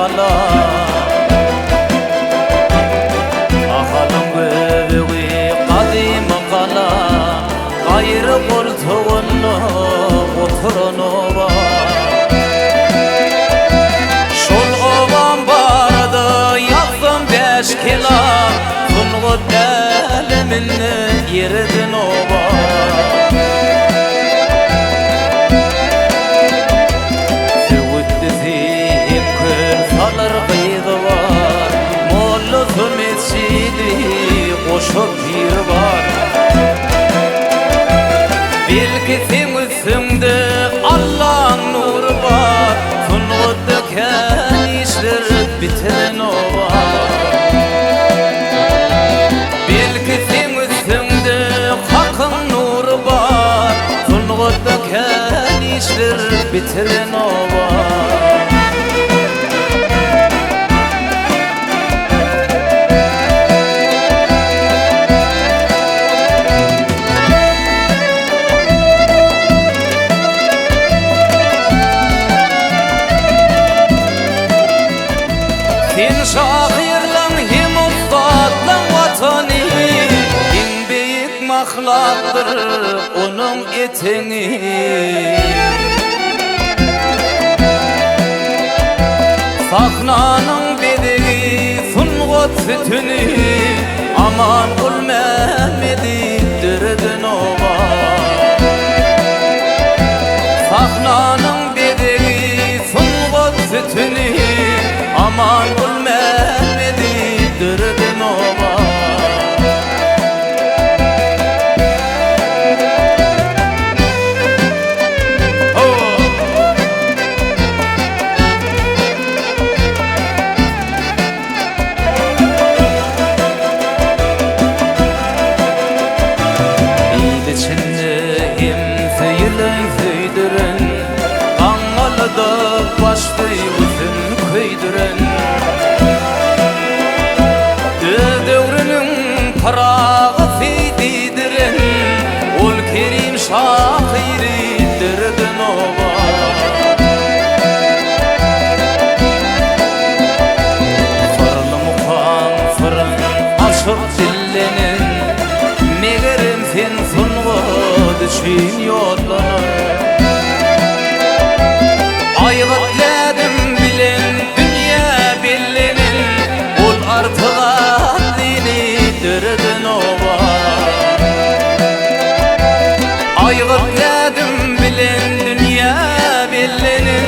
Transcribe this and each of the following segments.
kala Ahalım bebeği kadim kala Gayrı koltuğunla oturan ova Şol ovan barada yaptım 5 kila Kulgut eliminle yeridin ova Koşup bir var Bilgisin üstünde Allah'ın nuru var Tungut döken işler bitiren o var Bilgisin üstünde Hakkın nuru var Tungut döken işler bitiren o var Sen şahirlan hem ustadlan vatanı En büyük mahlaktır onun etini Sahnanın bedeği sungut sütünü Aman ol Mehmet'i dürdün ova Sahnanın bedeği sungut sütünü Aman ol Mehmet'i dürdün ova İyil içinde hem söylen söydürün Kangalıda başlı üzüm köydürün Dövrünün parağı feydidirin Ol kerim şahiri dürdün ova Fırlı mukan fırın açıp dillenin Meğerim sen sunğud için yollanır Ayıkledim bilen dünya billenin Ol artık adlini dürdün ova Ayıkledim bilen dünya billenin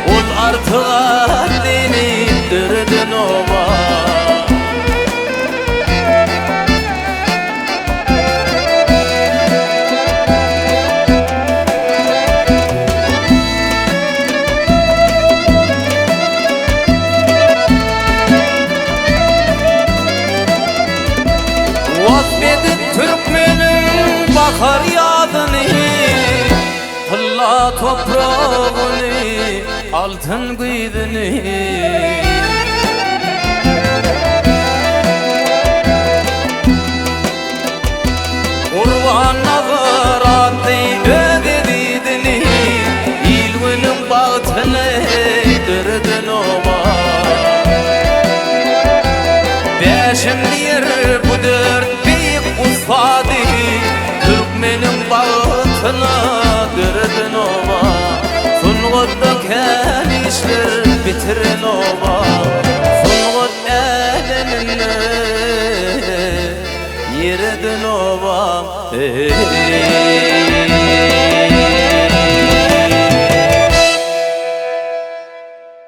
Ol artık adlini dürdün ova Vasfedip Türkmenin bakar yadını Hılla toprağını altın gıydını Urvan nağıratı ödedidini İlgünün bağıtını dürdün ova Beşim yer bu dört büyük ustadı Türkmenin bağıtını dürdün ova Sungut döken işler bitirin ova Sungut eliminle yeridin ova